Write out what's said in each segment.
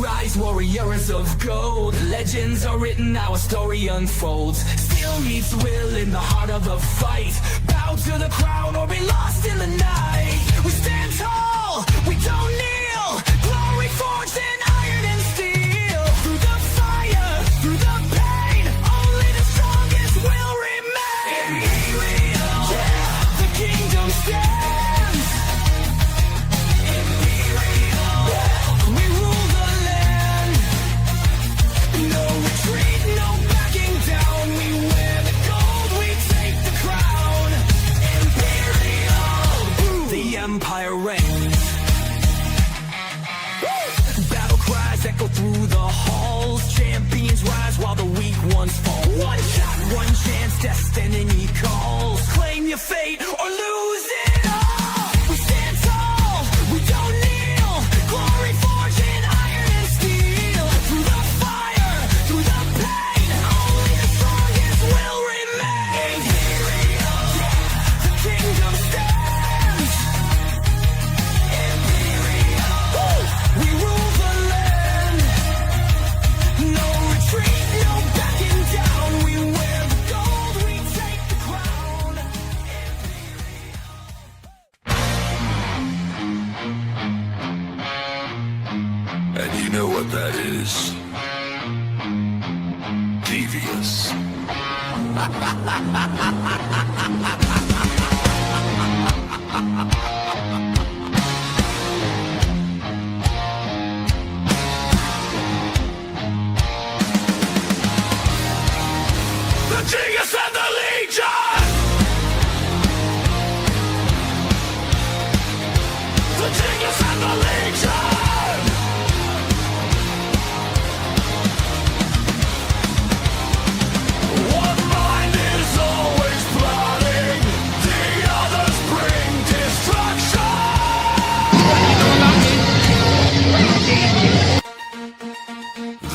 Rise, warriors of gold. Legends are written, our story unfolds. Steel meets will in the heart of the fight. Bow to the crown or be lost in the night. We stand tall, we don't kneel. Glory forged in iron and steel. Through the fire, through the pain, only the strongest will remain. Imperial, yeah, the kingdom stands. Imperial, yeah, we rule the land. No retreat, no backing down. We wear the gold, we take the crown. Imperial, the empire reigns. Battle cries echo through the halls. Champions rise while the weak ones fall. One shot, one chance, destiny calls. Claim your fate or lose it all. We stand tall, we don't kneel. Glory forged in iron and steel. Through the fire, through the pain, only the strongest will remain. Imperial, the kingdom stands. Imperial, we rule the land. No retreat, no backing down. We wear the gold, we take the crown. And you know what that is? Devious. The Genius and the Legion! The Genius and the Legion! One mind is always plotting, the others bring destruction.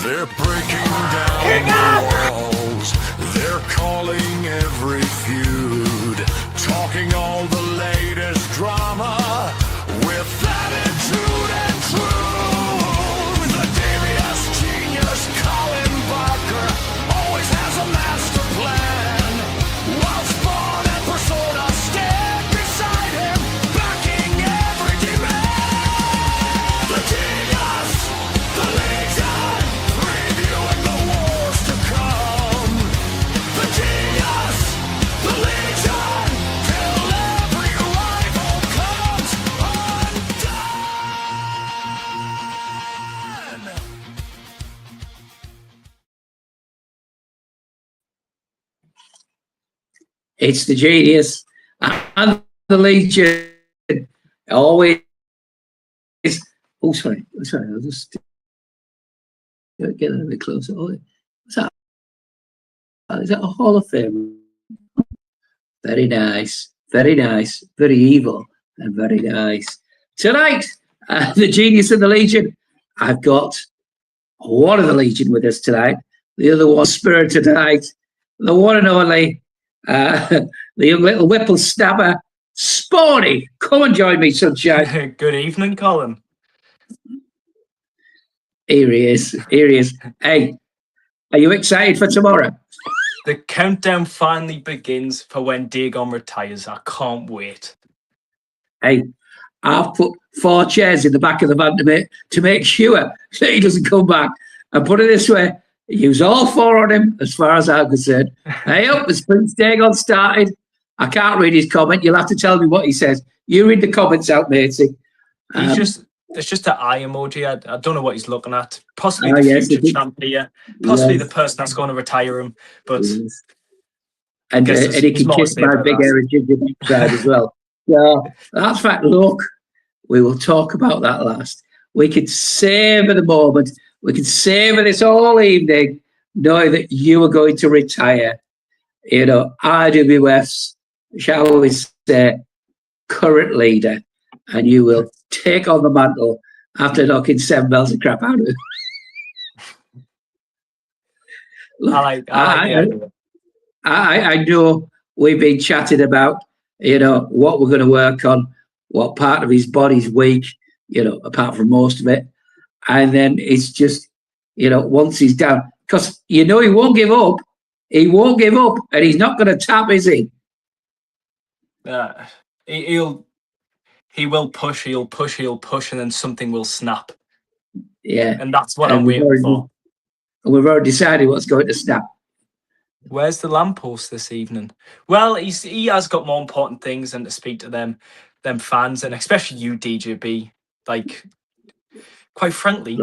They're breaking down the walls, they're calling every feud, talking all the latest drama with attitude and truth. The Devious Genius Colin Barker always has a master plan, while Spawn and Persona stand beside him, backing every demand. The Genius, the Legion, reviewing the wars to come. The Genius, the Legion, till every rival comes undone. It's the Genius and the Legion. Always. Oh, sorry. I'll just get a little bit closer. Oh, what's that? Is that a Hall of Fame? Very nice. Very nice. Very evil and very nice. Tonight, the Genius and the Legion. I've got one of the Legion with us tonight. The other one, Spirited tonight. The one and only, the young little whippersnapper, Spawny. Come and join me, sunshine. Good evening, Colin. Here he is. Hey, are you excited for tomorrow? The countdown finally begins for when Dagon retires. I can't wait. Hey, I've put 4 chairs in the back of the van to make sure that he doesn't come back. And put it this way, use all 4 on him, as far as I'm concerned. Hey, up, as Prince Dagon started. I can't read his comment. You'll have to tell me what he says. You read the comments out, matey. It's just an eye emoji. I don't know what he's looking at. Possibly the yes, future champ here. Possibly the person that's going to retire him. But and he can kiss my big hairy ginger side as well. So that's fact. Look, we will talk about that last. We can savor the moment. We can savor this all evening, knowing that you are going to retire. You know, IWF's, shall we say, current leader, and you will take on the mantle after knocking 7 bells of crap out of him. I know we've been chatting about, you know, what we're going to work on, what part of his body's weak, you know, apart from most of it. and then it's just, once he's down, because he won't give up. He won't give up, and he's not going to tap, is he? He will push. He'll push, and then something will snap. Yeah, and that's what I'm waiting for. We've already decided what's going to snap. Where's the lamppost this evening? Well, he has got more important things than to speak to them fans, and especially you, DJB. Like, quite frankly,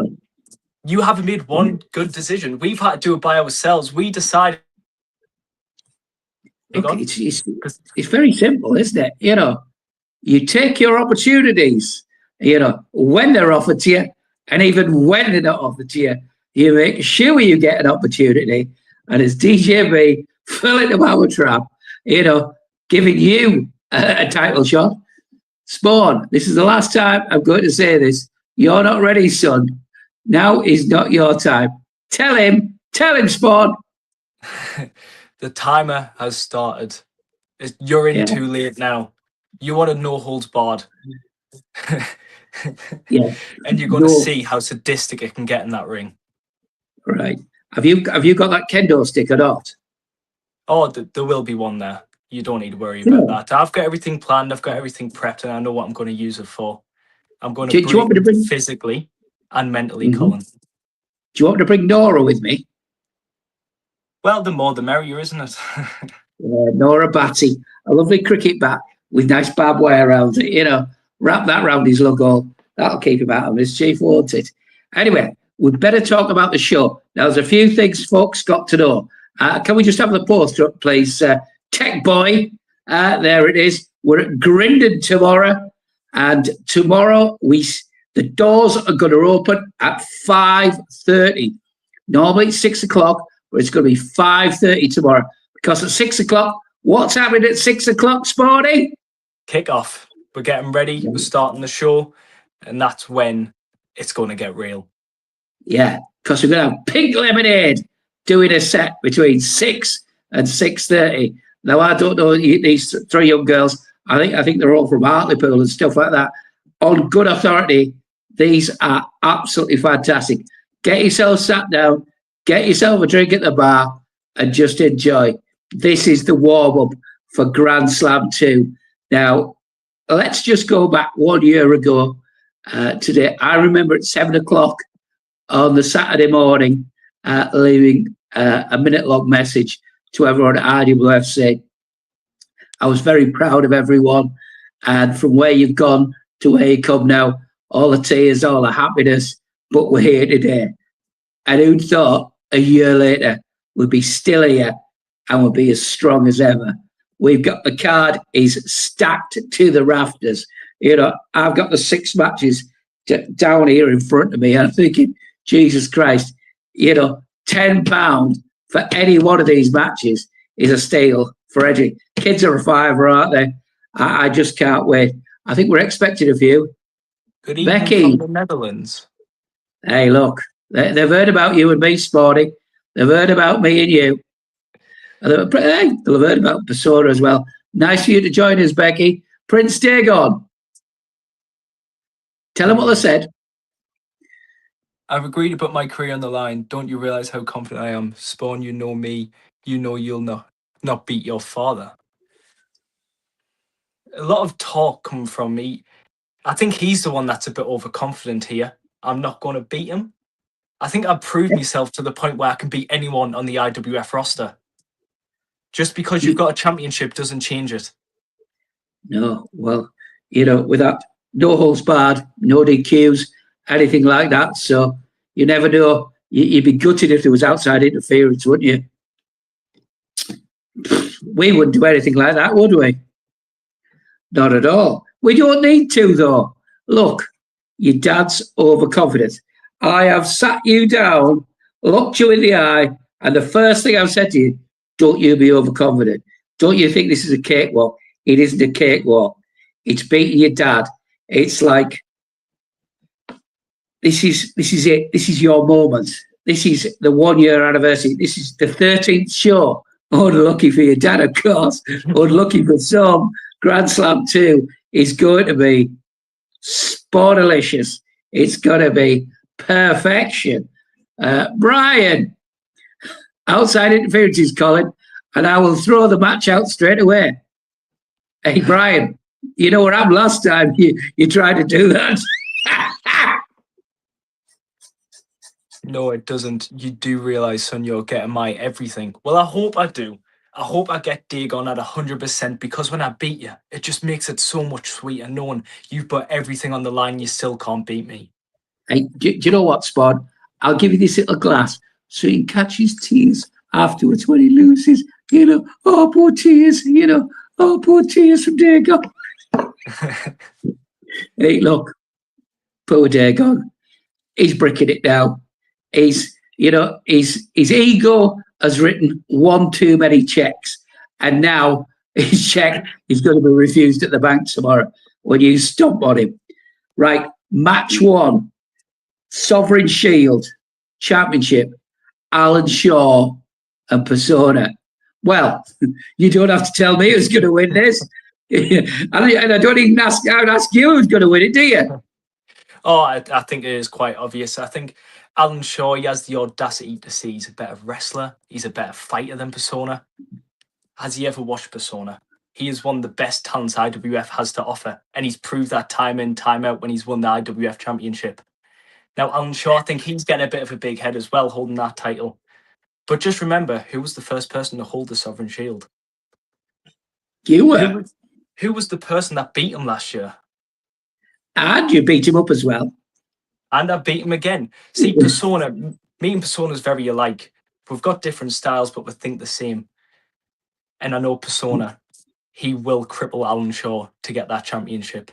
you haven't made one good decision. We've had to do it by ourselves. We decided. Look, it's very simple, isn't it? You take your opportunities, when they're offered to you, and even when they're not offered to you, you make sure you get an opportunity. And it's DJB filling the power trap, giving you a title shot. Spawn, this is the last time I'm going to say this. You're not ready, son. Now is not your time. Tell him, Spawn. The timer has started. You're in too late now. You want a no holds barred. Yeah. And you're going to see how sadistic it can get in that ring. Right. Have you got that kendo stick or not? Oh, there will be one there. You don't need to worry about that. I've got everything planned. I've got everything prepped, and I know what I'm going to use it for. I'm going to do you want me to bring physically and mentally, Colin. Do you want me to bring Nora with me? Well, the more the merrier, isn't it? Nora Batty, a lovely cricket bat with nice barbed wire around it. Wrap that round his lug hole. That'll keep him out of mischief, won't it? Anyway, we'd better talk about the show. Now, there's a few things folks got to know. Can we just have the poster up, please? Tech Boy, there it is. We're at Grindon tomorrow. And tomorrow, the doors are going to open at 5:30. Normally, it's 6 o'clock, but it's going to be 5:30 tomorrow. Because at 6 o'clock, what's happening at 6 o'clock, Sporty? Kick off. We're getting ready. We're starting the show. And that's when it's going to get real. Yeah, because we're going to have Pink Lemonade doing a set between 6 and 6:30. Now, I don't know these three young girls. I think they're all from Hartlepool and stuff like that. On good authority, these are absolutely fantastic. Get yourself sat down, get yourself a drink at the bar, and just enjoy. This is the warm-up for Grand Slam 2. Now, let's just go back 1 year ago today. I remember at 7 o'clock on the Saturday morning, leaving a minute-long message to everyone at IWF saying, I was very proud of everyone, and from where you've gone to where you come now, all the tears, all the happiness, but we're here today. And who'd thought a year later we'd be still here and we'll be as strong as ever. We've got the card is stacked to the rafters. I've got the 6 matches down here in front of me. And I'm thinking, Jesus Christ, £10 for any one of these matches is a steal for Eddie. Kids are a fiver, aren't they? I just can't wait. I think we're expecting a few. Good evening, Becky from the Netherlands. Hey, look, they've heard about you and me, Sporty. They've heard about me and you. They'll have heard about Persona as well. Nice for you to join us, Becky. Prince Dagon. Tell them what they said. I've agreed to put my career on the line. Don't you realise how confident I am? Spawn, you know me. You know you'll not beat your father. A lot of talk coming from me. I think he's the one that's a bit overconfident here. I'm not going to beat him. I think I've proved myself to the point where I can beat anyone on the IWF roster. Just because you've got a championship doesn't change it. No, well, with that, no holds barred, no DQs, anything like that. So you never know. You'd be gutted if there was outside interference, wouldn't you? We wouldn't do anything like that, would we? Not at all. We don't need to, though. Look, your dad's overconfident. I have sat you down, looked you in the eye, and the first thing I've said to you, don't you be overconfident. Don't you think this is a cakewalk? It isn't a cakewalk. It's beating your dad. It's like, this is it. This is your moment. This is the 1 year anniversary. This is the 13th show. Unlucky for your dad, of course. Unlucky for some. Grand Slam 2 is going to be Sportalicious. It's going to be perfection. Brian, outside interferences, Colin, and I will throw the match out straight away. Hey, Brian, you know what happened last time you tried to do that? No, it doesn't. You do realise, son, you're getting my everything. Well, I hope I do. I hope I get Dagon at 100% because when I beat you, it just makes it so much sweeter knowing you've put everything on the line, you still can't beat me. Hey, do you know what, Spud? I'll give you this little glass so you can catch his tears afterwards when he loses. You know, oh, poor tears, you know, oh, poor tears from Dagon. Hey, look, poor Dagon. He's bricking it down. He's, you know, his ego has written one too many checks, and now his check is going to be refused at the bank tomorrow when you stomp on him. Right, match one, Sovereign Shield Championship, Alan Shaw and Persona. Well, you don't have to tell me who's going to win this. And I don't even ask you who's going to win it, do you? Oh, I think it is quite obvious. I think Alan Shaw, he has the audacity to say he's a better wrestler. He's a better fighter than Persona. Has he ever watched Persona? He is one of the best talents IWF has to offer. And he's proved that time in, time out when he's won the IWF Championship. Now, Alan Shaw, I think he's getting a bit of a big head as well, holding that title. But just remember, who was the first person to hold the Sovereign Shield? You were. Who was the person that beat him last year? And you beat him up as well. And I beat him again. See, Persona, me and Persona is very alike. We've got different styles, but we think the same. And I know Persona, he will cripple Alan Shaw to get that championship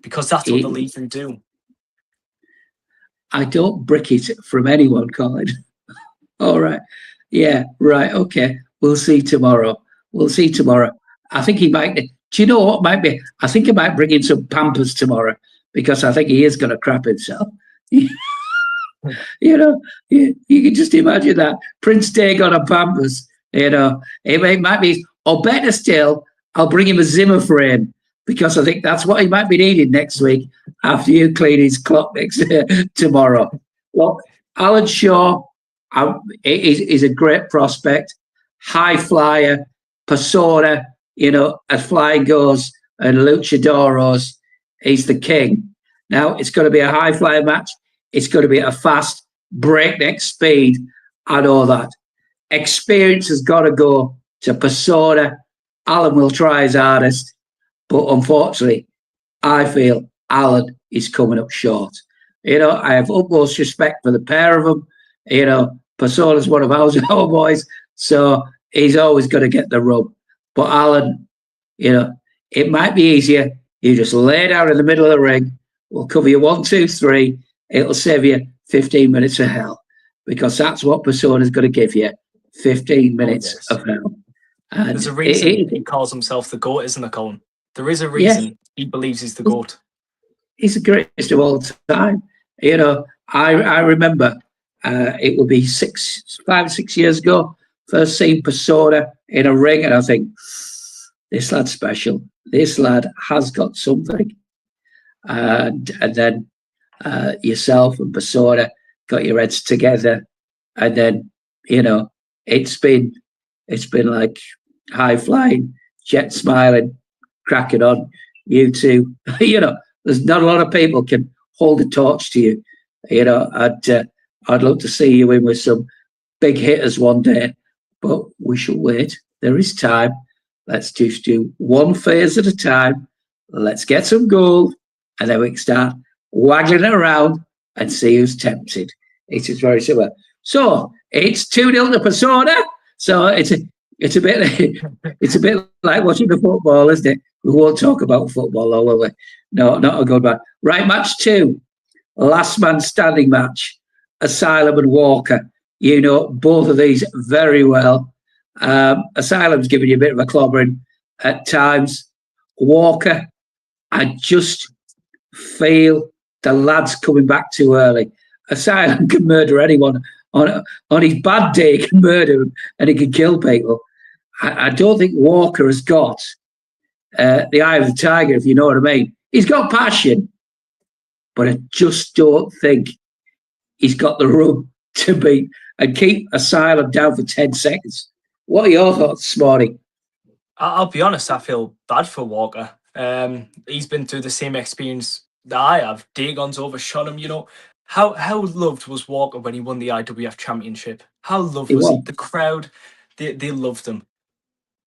because that's what the Legion do. I don't brick it from anyone, Colin. All right. Yeah, right. Okay. We'll see tomorrow. I think he might. Do you know what might be? I think he might bring in some Pampers tomorrow because I think he is going to crap himself. You know, you can just imagine that. Prince Dagon and Pampers, you know, it might be, or better still, I'll bring him a Zimmer frame because I think that's what he might be needing next week after you clean his clock next tomorrow. Well, Alan Shaw is a great prospect, high flyer, Persona, you know, as flying goes and luchadoros, he's the king. Now, it's going to be a high flyer match. It's going to be a fast, breakneck speed. I know that. Experience has got to go to Persona. Alan will try his hardest, but unfortunately, I feel Alan is coming up short. You know, I have utmost respect for the pair of them. You know, Persona's one of our boys, so he's always going to get the rub. But Alan, you know, it might be easier. You just lay down in the middle of the ring. We'll cover you 1, 2, 3. It'll save you 15 minutes of hell because that's what Persona's going to give you, 15 minutes of hell. And there's a reason he calls himself the GOAT, isn't there, Colin? There is a reason he believes he's the GOAT. He's the greatest of all time. You know, I remember it would be 5, 6 years ago, first seen Persona in a ring, and I think, this lad's special. This lad has got something. And then yourself and Persona got your heads together, and then, you know, it's been like high flying, jet smiling, cracking on. You two, you know, there's not a lot of people can hold a torch to you. You know, I'd love to see you in with some big hitters one day, but we shall wait. There is time. Let's just do one phase at a time. Let's get some gold, and then we can start waggling it around and see who's tempted. It is very similar. So it's 2-0 to Persona. So it's a bit like watching the football, isn't it? We won't talk about football, though, will we? No, not a good one. Right, match 2, last man standing match. Asylum and Walker. You know both of these very well. Asylum's giving you a bit of a clobbering at times. Walker, I just feel the lad's coming back too early. Asylum can murder anyone. On his bad day, he can murder him and he can kill people. I don't think Walker has got the eye of the tiger, if you know what I mean. He's got passion, but I just don't think he's got the rub to beat and keep Asylum down for 10 seconds. What are your thoughts this morning? I'll be honest, I feel bad for Walker. He's been through the same experience that I have. Dagon's overshot him, you know. How loved was Walker when he won the IWF Championship? How loved was he? The crowd, they loved him.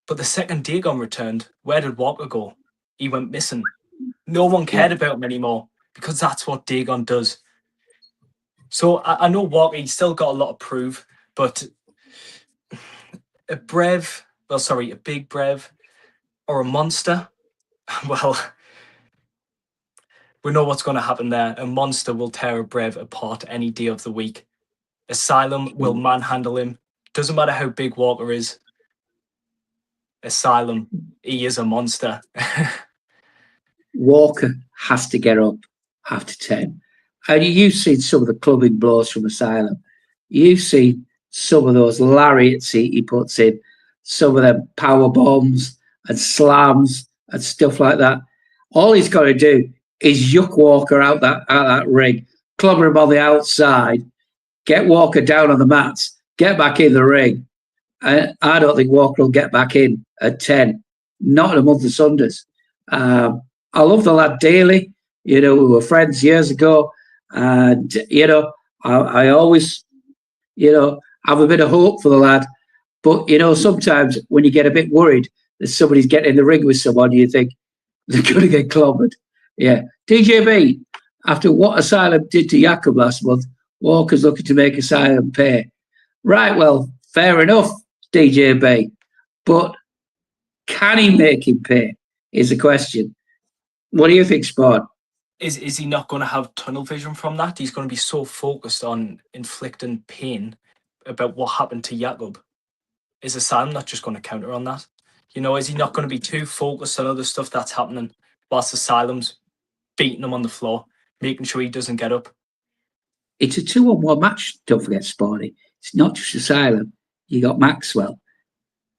But the second Dagon returned, where did Walker go? He went missing. No one cared about him anymore because that's what Dagon does. So I know Walker, he's still got a lot to prove, but a big Brev or a monster, well, we know what's going to happen there. A monster will tear a Brev apart any day of the week. Asylum will manhandle him. Doesn't matter how big Walker is. Asylum, he is a monster. Walker has to get up after 10. And you've seen some of the clubbing blows from Asylum. You've seen some of those lariats he puts in, some of them power bombs and slams and stuff like that. All he's got to do is yuck Walker out that ring, clubber him on the outside, get Walker down on the mats, get back in the ring. And I don't think Walker will get back in at 10, not in a month of Sundays. I love the lad dearly. You know, we were friends years ago. And, you know, I always, you know, have a bit of hope for the lad. But, you know, sometimes when you get a bit worried that somebody's getting in the ring with someone, you think they're going to get clobbered. Yeah. DJB, after what Asylum did to Jakob last month, Walker's looking to make Asylum pay. Right, well, fair enough, DJB. But can he make him pay is the question. What do you think, Spawn? Is he not going to have tunnel vision from that? He's going to be so focused on inflicting pain about what happened to Jakob. Is Asylum not just going to counter on that? You know, is he not going to be too focused on other stuff that's happening whilst Asylum's beating him on the floor, making sure he doesn't get up? It's a 2-on-1 match, don't forget, Spawny. It's not just Asylum. You got Maxwell,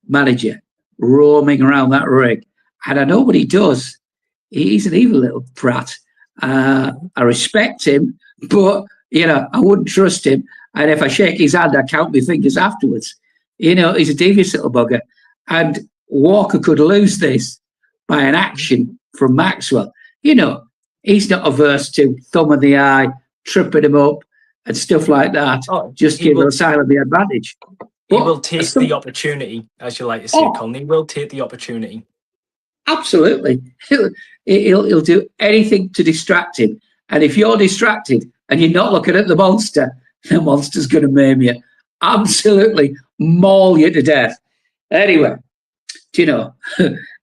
manager, roaming around that ring. And I know what he does. He's an evil little prat. I respect him, but, you know, I wouldn't trust him. And if I shake his hand, I count my fingers afterwards. You know, he's a devious little bugger. And Walker could lose this by an action from Maxwell. You know, he's not averse to thumb in the eye, tripping him up and stuff like that. Just give Asylum the advantage. He will take the opportunity, as you like to say, Colin. He will take the opportunity. Absolutely. He'll do anything to distract him. And if you're distracted and you're not looking at the monster's going to maim you. Absolutely maul you to death. Anyway, do you know,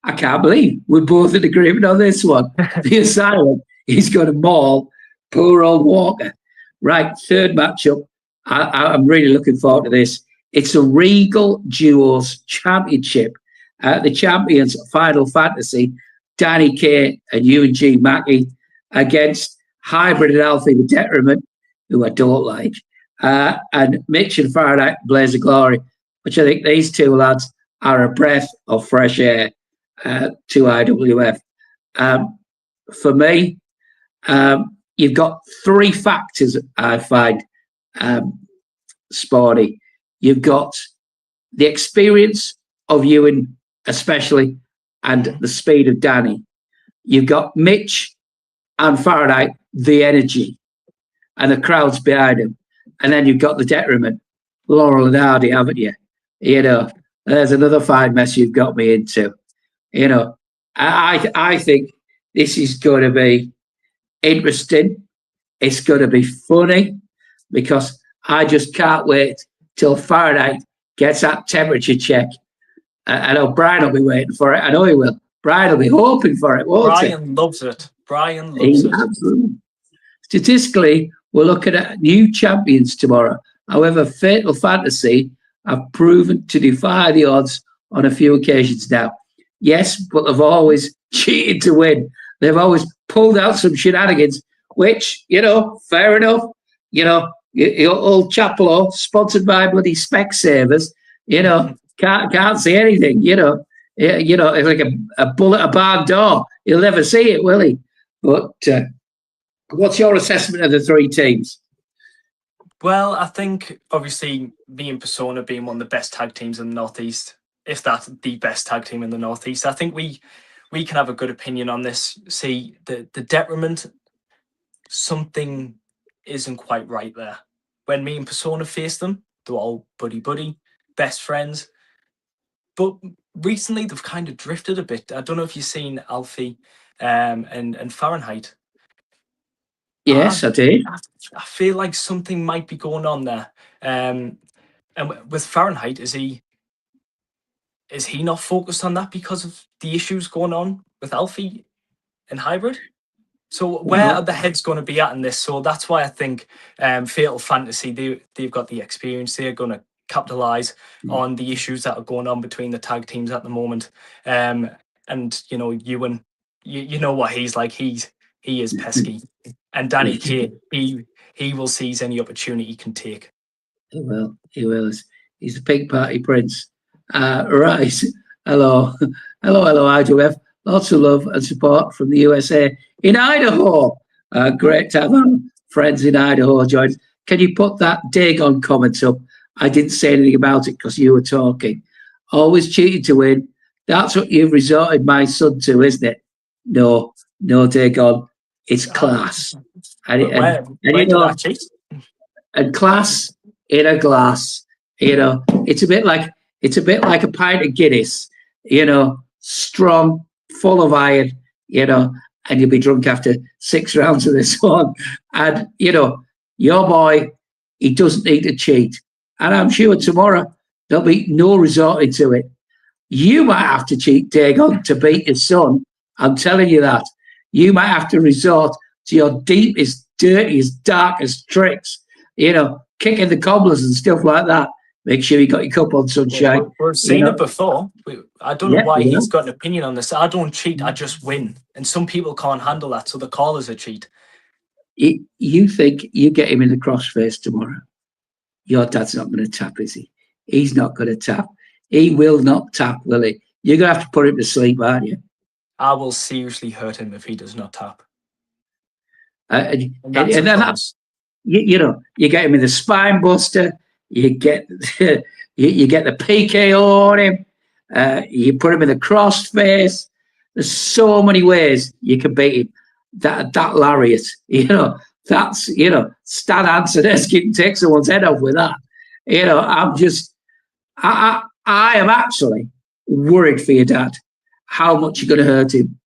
I can't believe we're both in agreement on this one. The Asylum is going to maul poor old Walker. Right, third matchup. I'm really looking forward to this. It's a Regal Duos Championship. The champions, Final Fantasy, Danny K and Ewan G. Mackey against Hybrid and Alfie the Detriment, who I don't like, and Mitch and Faraday, Blaze of Glory, which I think these two lads are a breath of fresh air to IWF. For me, you've got three factors I find sporty. You've got the experience of Ewan, especially, and the speed of Danny. You've got Mitch and Faraday, the energy, and the crowd's behind him. And then you've got the detriment, Laurel and Hardy, haven't you? You know, there's another fine mess you've got me into. You know, I think this is going to be interesting. It's going to be funny because I just can't wait till Faraday gets that temperature check. I know Brian will be waiting for it. I know he will. Brian will be hoping for it, won't he? Brian loves it. Brian loves it. Absolutely. Statistically, we're looking at new champions tomorrow. However, Fatal Fantasy have proven to defy the odds on a few occasions now. Yes, but they've always cheated to win. They've always pulled out some shenanigans, which, you know, fair enough. You know, old Chapelo, sponsored by bloody Specsavers, you know, can't see anything, you know. You know, it's like a bull at a barn door. He'll never see it, will he? But what's your assessment of the three teams? Well, I think obviously me and Persona being one of the best tag teams in the Northeast, if that's the best tag team in the Northeast, I think we can have a good opinion on this. See the detriment, something isn't quite right there. When me and Persona faced them, they were all buddy, best friends. But recently they've kind of drifted a bit. I don't know if you've seen Alfie and Fahrenheit. I, Yes, I did. I feel like something might be going on there. And with Fahrenheit, is he not focused on that because of the issues going on with Alfie and Hybrid? So where are Well, the heads going to be at in this? So that's why I think Fatal Fantasy, they've got the experience. They're going to capitalize on the issues that are going on between the tag teams at the moment. And you know, you know what he's like. He is pesky. And Danny K, he will seize any opportunity he can take. he will. He will. He's a pig party prince. Right. Hello. Hello, IWF. Lots of love and support from the USA in Idaho. Great to have our friends in Idaho join. Can you put that Dagon comment up? I didn't say anything about it because you were talking. Always cheating to win. That's what you've resorted my son to, isn't it? No, Dagon. It's class. Where you did know, I cheat? and class in a glass. You know, it's a bit like a pint of Guinness. You know, strong, full of iron. You know, and you'll be drunk after 6 rounds of this one. And you know, your boy, he doesn't need to cheat. And I'm sure tomorrow there'll be no resorting to it. You might have to cheat, Dagon, to beat your son. I'm telling you that. You might have to resort to your deepest, dirtiest, darkest tricks. You know, kicking the cobblers and stuff like that. Make sure you got your cup on, sunshine. We've seen it before. I don't know why Yeah. he's got an opinion on this. I don't cheat, I just win. And some people can't handle that, so the callers a cheat. You think you get him in the crossface tomorrow? Your dad's not going to tap, is he? He's not going to tap. He will not tap, will he? You're going to have to put him to sleep, aren't you? I will seriously hurt him if he does not tap. And That's then you know, you get him in the spine buster. You get you get the PKO on him. You put him in the crossface. There's so many ways you can beat him. That lariat, you know, that's, you know, Stan Hansen-esque, you can take someone's head off with that. You know, I am actually worried for your dad, how much you're going to hurt him.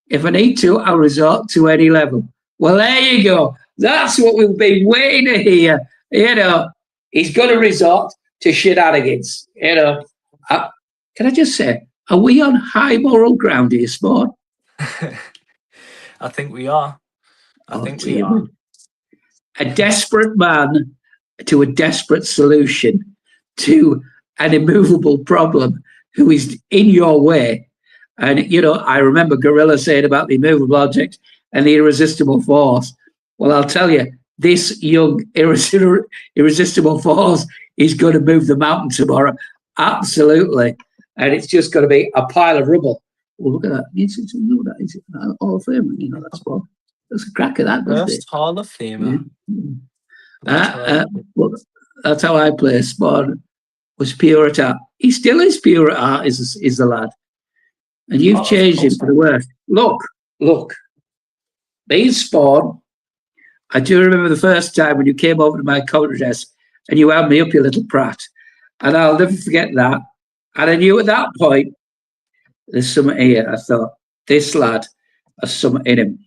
If I need to, I'll resort to any level. Well, there you go. That's what we've been waiting to hear. You know, he's going to resort to shenanigans. You know, can I just say, are we on high moral ground here, Spawn? I think we are. I think we dear are. me. A desperate man to a desperate solution to an immovable problem who is in your way. And, you know, I remember Gorilla saying about the immovable object and the irresistible force. Well, I'll tell you, this young irresistible force is going to move the mountain tomorrow. Absolutely. And it's just going to be a pile of rubble. Well, look at that. It's an Hall of Fame, you know, that's what. There's a crack of that, doesn't it? First Hall of Famer. Well, that's how I play. Spawn was pure at art. He still is pure at art, is the lad. And you've changed him for the worse. Look. Being Spawn, I do remember the first time when you came over to my commentary desk and you had me up, you little prat. And I'll never forget that. And I knew at that point, there's something here. I thought, this lad has something in him.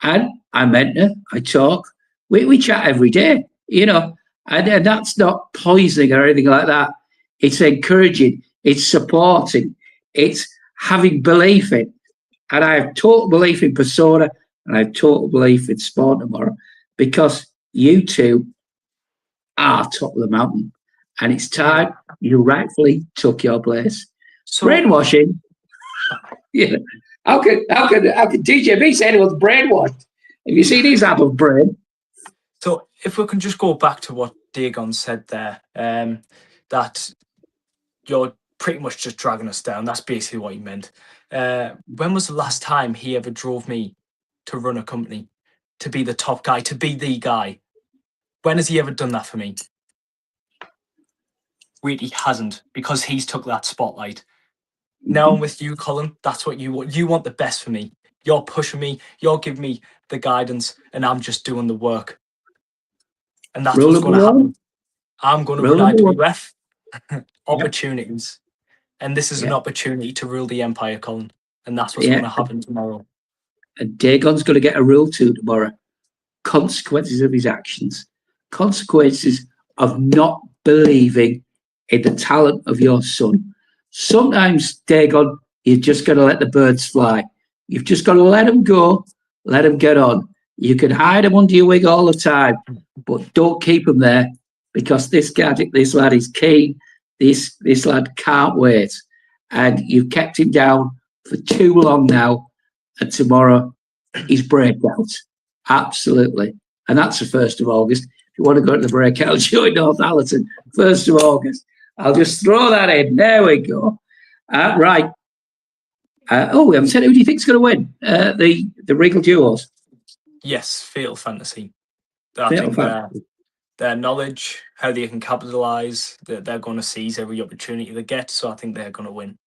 And I meant to. I talk. We chat every day, you know. And that's not poisoning or anything like that. It's encouraging. It's supporting. It's having belief in. And I have total belief in Persona and I have total belief in Spawn tomorrow because you two are top of the mountain. And it's time you rightfully took your place. So, brainwashing. Yeah. How could DJB say anyone's brainwashed? Have you seen his apple brain? So if we can just go back to what Dagon said there, that you're pretty much just dragging us down. That's basically what he meant. When was the last time he ever drove me to run a company, to be the top guy, to be the guy? When has he ever done that for me? Wait, he hasn't, because he's took that spotlight. Now I'm with you, Colin. That's what you want. You want the best for me. You're pushing me. You're giving me the guidance, and I'm just doing the work. And that's Rule what's number going to one. happen. I'm going to Rule run number one. IWF opportunities. And this is an Yeah. opportunity to rule the empire, Colin. And that's what's Yeah. going to happen tomorrow. And Dagon's going to get a rule too tomorrow. Consequences of his actions. Consequences of not believing in the talent of your son. Sometimes, Dagon, you've just got to let the birds fly. You've just got to let them go, let them get on. You can hide them under your wing all the time, but don't keep them there, because this lad is keen. This lad can't wait. And you've kept him down for too long now. And tomorrow, he's breakout. Absolutely. And that's the 1st of August. If you want to go to the breakout show in Northallerton, 1st of August. I'll just throw that in. There we go. Right. We haven't said who do you think's going to win the Regal Duos? Yes, Fatal Fantasy. I think their knowledge, how they can capitalise, they're going to seize every opportunity they get. So I think they're going to win.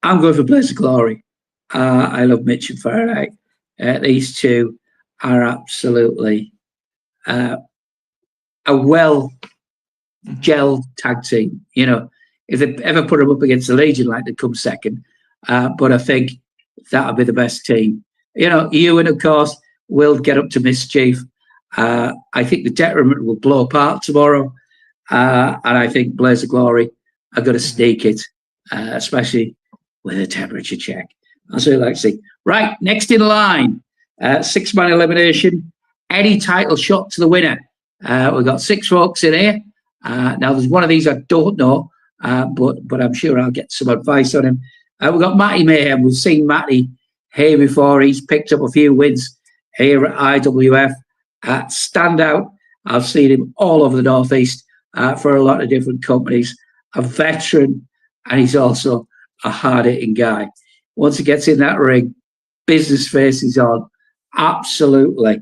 I'm going for Blaze of Glory. I love Mitch and Fahrenheit. These two are absolutely a well gelled tag team. You know, if they ever put them up against the Legion, like, they'd come second. But I think that'll be the best team. You know, Ewan, of course, will get up to mischief. I think the Detriment will blow apart tomorrow. And I think Blaze of Glory are going to sneak it, especially with a temperature check. That's what I like to see. Right, next in line, 6-man elimination. Any title shot to the winner. We've got 6 folks in here. Now, there's one of these I don't know, but I'm sure I'll get some advice on him. We've got Matty Mayhem. We've seen Matty here before. He's picked up a few wins here at IWF. Standout. I've seen him all over the Northeast for a lot of different companies. A veteran, and he's also a hard-hitting guy. Once he gets in that ring, business face is on. Absolutely.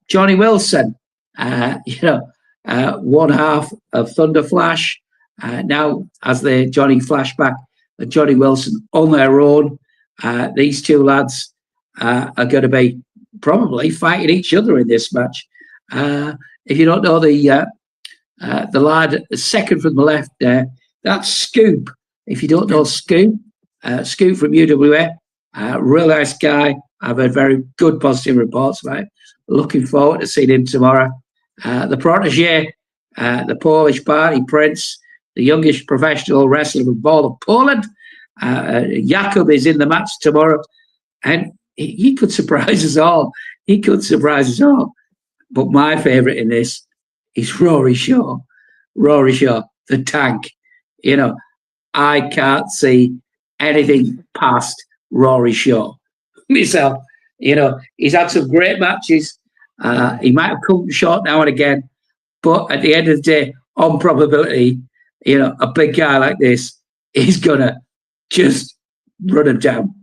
Johnny Wilson, one half of Thunder Flash. Now, as the Johnny Flashback and Johnny Wilson on their own, these two lads are going to be probably fighting each other in this match. If you don't know the lad second from the left there, that's Scoop. If you don't know Scoop, Scoop from UWA, real nice guy. I've heard very good positive reports about him. Looking forward to seeing him tomorrow. The protege, the Polish party prince, the youngest professional wrestler from all of Poland. Jakub is in the match tomorrow, and he could surprise us all. He could surprise us all. But my favourite in this is Rory Shaw. Rory Shaw, the tank. You know, I can't see anything past Rory Shaw myself. You know, he's had some great matches. He might have come short now and again, but at the end of the day, on probability, you know, a big guy like this is gonna just run him down.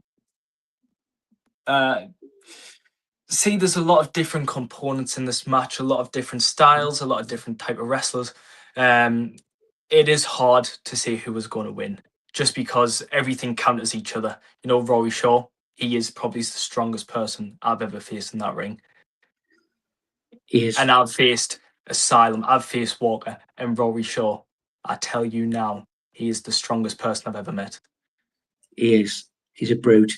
See, there's a lot of different components in this match, a lot of different styles, a lot of different type of wrestlers. It is hard to say who is going to win, just because everything counters each other. You know, Rory Shaw, he is probably the strongest person I've ever faced in that ring. He is. And I've faced Asylum, I've faced Walker, and Rory Shaw, I tell you now, he is the strongest person I've ever met. He is. He's a brute.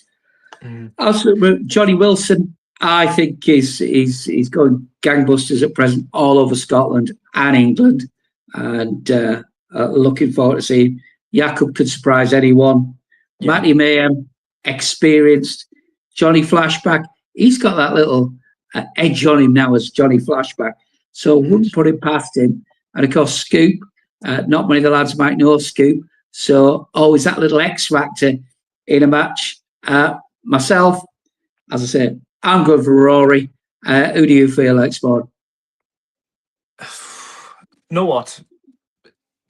Also, Johnny Wilson, I think he's going gangbusters at present all over Scotland and England, and looking forward to seeing. Jakub could surprise anyone. Yeah. Matty Mayhem, experienced. Johnny Flashback, he's got that little edge on him now as Johnny Flashback, so wouldn't put it past him. And of course, Scoop, not many of the lads might know Scoop, so always that little X factor in a match. Myself, as I said, I'm good for Rory. Who do you feel like, Spawn? You know what?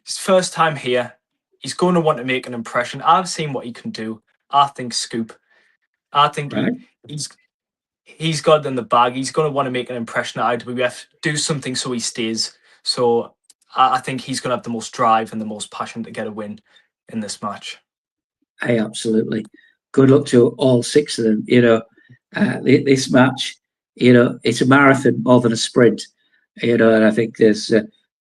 His first time here, he's going to want to make an impression. I've seen what he can do. I think Scoop. I think he's got it in the bag. He's going to want to make an impression at IWF, do something so he stays. So I think he's going to have the most drive and the most passion to get a win in this match. Hey, absolutely. Good luck to all 6 of them. This match, it's a marathon more than a sprint. And I think there's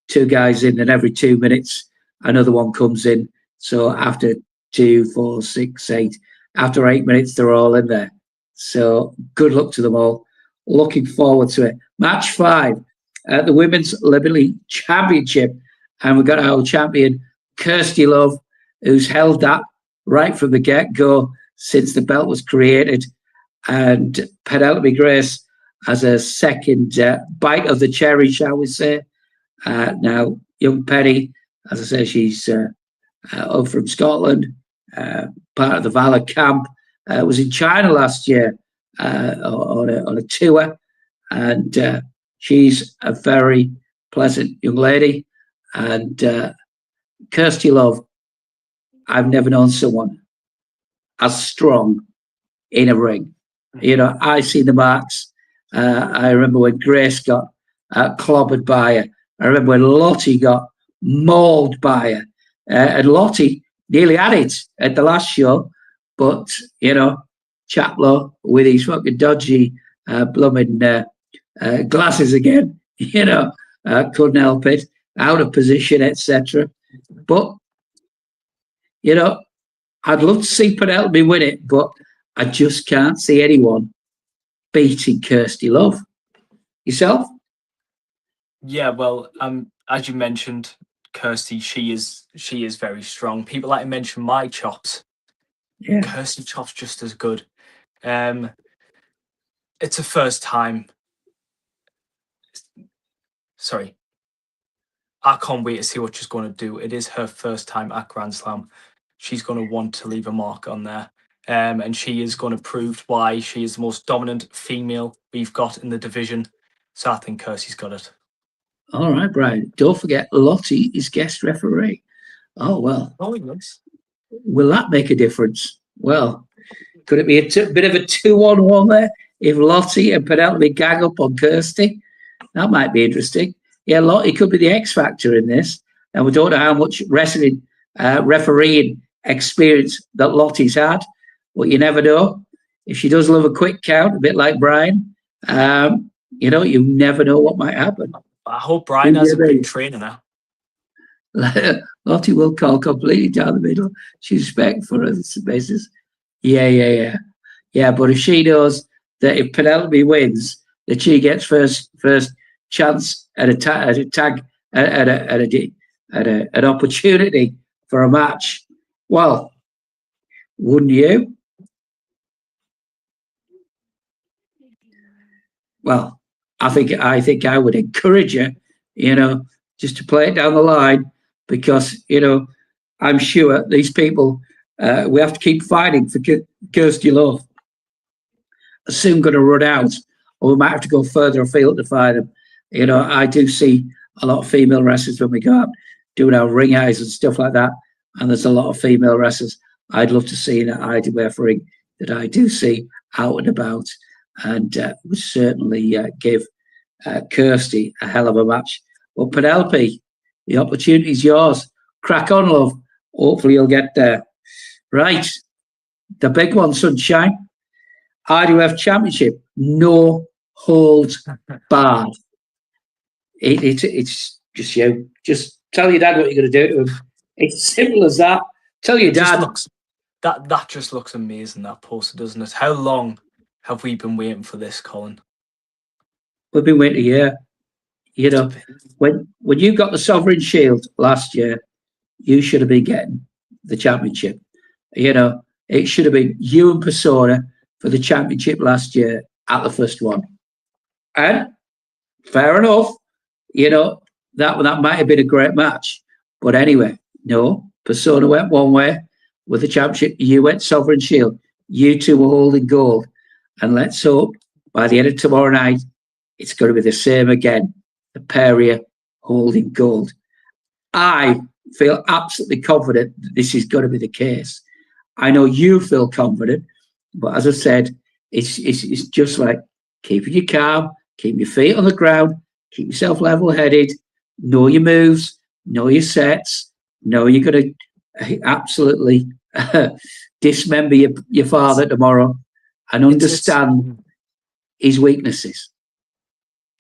2 guys in, and every 2 minutes another one comes in. So after 2, 4, 6, 8, after 8 minutes, they're all in there. So good luck to them all. Looking forward to it. Match 5 at the Women's Liberty Championship. And we've got our champion, Kirsty Love, who's held that right from the get-go since the belt was created. And Penelope Grace has a second bite of the cherry, shall we say. Now, young Penny, as I say, she's up from Scotland, part of the Valor camp, was in China last year on a tour. And she's a very pleasant young lady. And Kirsty Love, I've never known someone as strong in a ring. I see the marks. I remember when Grace got clobbered by her. I remember when Lottie got mauled by her. And Lottie nearly had it at the last show. But, Chaplow with his fucking dodgy blooming glasses again, couldn't help it. Out of position, etc. But, I'd love to see Penelope win it, but I just can't see anyone beating Kirsty Love. Yourself? Yeah, well, as you mentioned, Kirsty, she is very strong. People like to mention my chops. Yeah. Kirsty chops just as good. It's a first time. Sorry. I can't wait to see what she's going to do. It is her first time at Grand Slam. She's going to want to leave a mark on there. And she is going to prove why she is the most dominant female we've got in the division. So I think Kirsty's got it. All right, Brian. Don't forget, Lottie is guest referee. Oh, well. Oh, yes. Will that make a difference? Well, could it be a bit of a 2-on-1 there? If Lottie and Penelope gang up on Kirsty? That might be interesting. Yeah, Lottie could be the X factor in this. And we don't know how much wrestling refereeing experience that Lottie's had. But you never know. If she does love a quick count, a bit like Brian, you never know what might happen. I hope Brian has a big trainer now. Lottie will call completely down the middle. She's respect for her basis. Yeah. But if she knows that if Penelope wins, that she gets first chance at an opportunity for a match, well, wouldn't you? Well, I think I would encourage her, just to play it down the line, because I'm sure these people we have to keep fighting for Kirsty Love are soon going to run out, or we might have to go further afield to find them. I do see a lot of female wrestlers when we go out doing our ring eyes and stuff like that, and there's a lot of female wrestlers I'd love to see in an IWF ring that I do see out and about, and would certainly give Kirsty a hell of a match. But Penelope, the opportunity's yours. Crack on, love. Hopefully you'll get there. Right, the big one, sunshine. IWF Championship, no holds barred. It's just you. Just tell your dad what you're going to do to him. It's simple as that. Tell your dad. That just looks amazing, that poster, doesn't it? How long have we been waiting for this, Colin? We've been waiting a year. When you got the Sovereign Shield last year, you should have been getting the championship. It should have been you and Persona for the championship last year at the first one. And fair enough, that might have been a great match. But anyway, no, Persona went one way with the championship. You went Sovereign Shield. You two were holding gold. And let's hope by the end of tomorrow night, it's going to be the same again. The pair of you holding gold. I feel absolutely confident that this is going to be the case. I know you feel confident, but as I said, it's just like keeping you calm, keep your feet on the ground, keep yourself level-headed, know your moves, know your sets, know you're going to absolutely dismember your father tomorrow, and understand his weaknesses.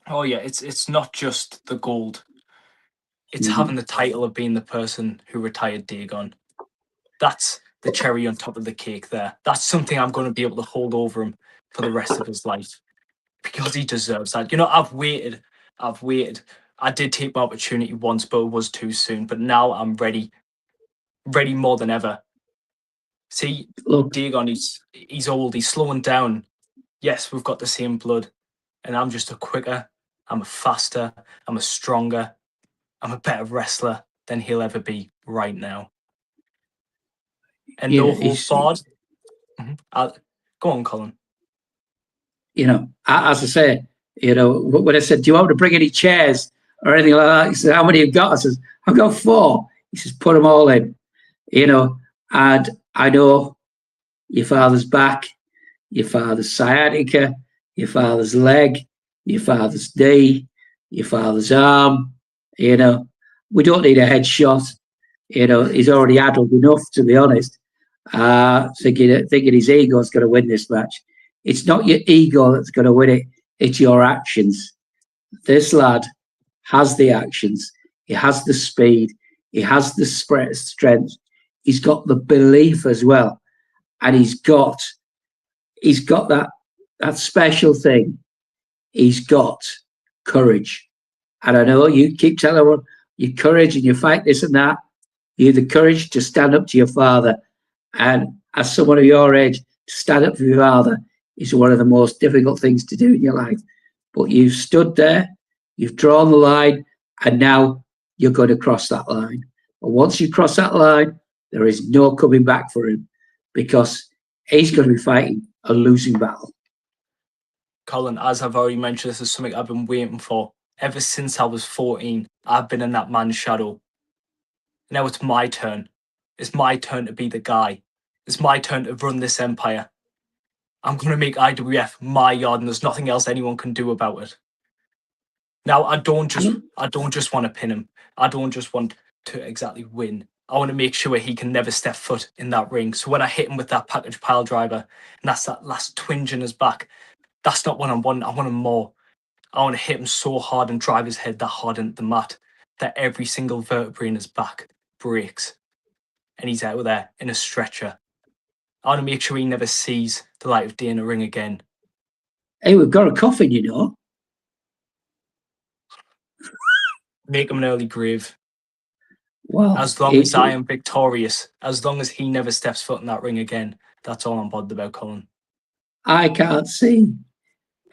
Oh yeah, it's not just the gold. It's having the title of being the person who retired Dagon. That's the cherry on top of the cake there. That's something I'm going to be able to hold over him for the rest of his life, because he deserves that. You know, I've waited. I did take my opportunity once, but it was too soon. But now I'm ready more than ever. See, Look, Dagon, he's old, he's slowing down. Yes, we've got the same blood, and I'm just a quicker, I'm a faster, I'm a stronger, I'm a better wrestler than he'll ever be right now. And yeah, no holds barred. Go on, Colin. You know, as I say, you know, when I said, do you want to bring any chairs or anything like that? He said, how many have you got? I says, I've got 4. He says, put them all in, you know, and I know your father's back, your father's sciatica, your father's leg, your father's knee, your father's arm, you know. We don't need a headshot. You know, he's already adult enough, to be honest, thinking his ego's going to win this match. It's not your ego that's going to win it. It's your actions. This lad has the actions. He has the speed. He has the strength. He's got the belief as well. And he's got that special thing. He's got courage. And I know you keep telling everyone your courage and you fight this and that. You have the courage to stand up to your father. And as someone of your age, to stand up for your father is one of the most difficult things to do in your life. But you've stood there, you've drawn the line, and now you're going to cross that line. But once you cross that line, there is no coming back for him, because he's going to be fighting a losing battle. Colin, as I've already mentioned, this is something I've been waiting for. Ever since I was 14, I've been in that man's shadow. Now it's my turn. It's my turn to be the guy. It's my turn to run this empire. I'm going to make IWF my yard, and there's nothing else anyone can do about it. Now, I don't just want to pin him. I don't just want to exactly win. I want to make sure he can never step foot in that ring. So when I hit him with that package pile driver, and that's that last twinge in his back, that's not what I want. I want him more. I want to hit him so hard and drive his head that hard into the mat that every single vertebrae in his back breaks. And he's out there in a stretcher. I want to make sure he never sees the light of day in a ring again. Hey, we've got a coffin, you know. Make him an early grave. Well, as long as I am victorious, as long as he never steps foot in that ring again, that's all I'm bothered about, Colin. I can't see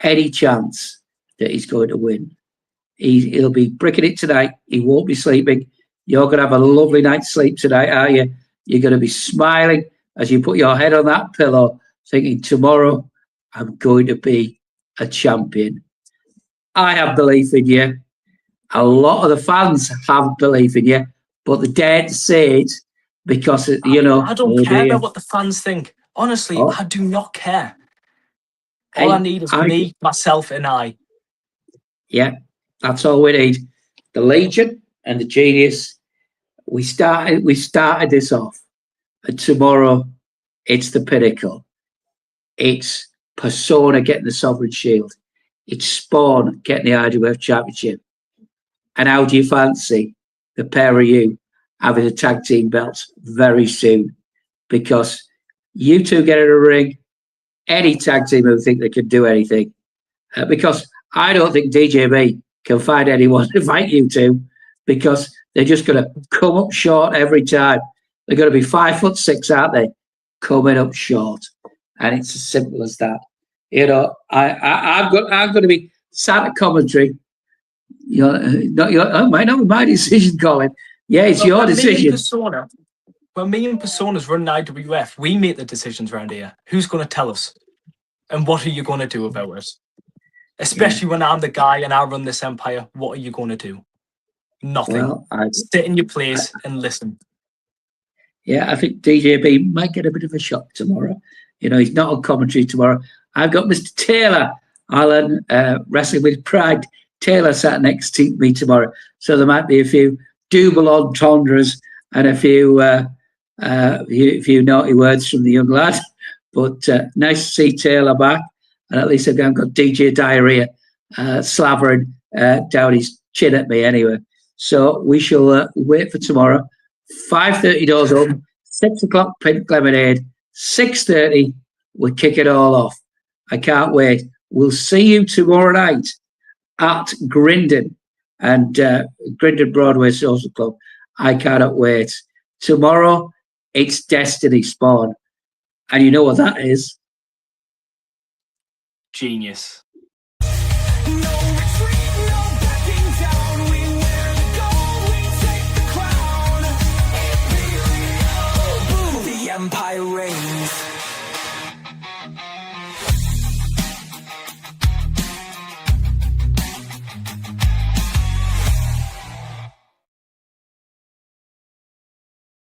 any chance that he's going to win. He'll be bricking it tonight. He won't be sleeping. You're going to have a lovely night's sleep tonight, are you? You're going to be smiling as you put your head on that pillow, thinking, tomorrow I'm going to be a champion. I have belief in you. A lot of the fans have belief in you, but they dare to say it because, you know... I don't care about what the fans think. Honestly, I do not care. All I need is me, myself, and I. Yeah, that's all we need. The Legion and the Genius. We started this off, and tomorrow it's the pinnacle. It's Persona getting the Sovereign Shield. It's Spawn getting the IWF Championship. And how do you fancy the pair of you having the tag team belts very soon? Because you two get in a ring, any tag team who think they can do anything. Because I don't think DJB can find anyone to fight you two, because they're just going to come up short every time. They're going to be 5'6", aren't they? Coming up short, and it's as simple as that. You know, I'm going to be sat at commentary. It might not be my decision, Colin. Yeah, it's your decision. When me and Persona's run IWF, we make the decisions around here. Who's going to tell us? And what are you going to do about it? Especially when I'm the guy and I run this empire, what are you going to do? Nothing. Well, sit in your place and listen. Yeah, I think DJB might get a bit of a shock tomorrow. You know, he's not on commentary tomorrow. I've got Mr. Taylor Alan, Wrestling with Pride. Taylor sat next to me tomorrow. So there might be a few double entendres and a few naughty words from the young lad. But nice to see Taylor back. And at least I've got DJ Diarrhea slavering down his chin at me anyway. So we shall wait for tomorrow. 5:30 doors open, 6 o'clock pink lemonade, 6:30 we'll kick it all off. I can't wait. We'll see you tomorrow night at Grindon and Grindon Broadway Social Club. I cannot wait. Tomorrow it's Destiny Spawn. And you know what that is? Genius. No retreat, no backing down. We wear the gold, we take the crown. Imperial, the empire reigns.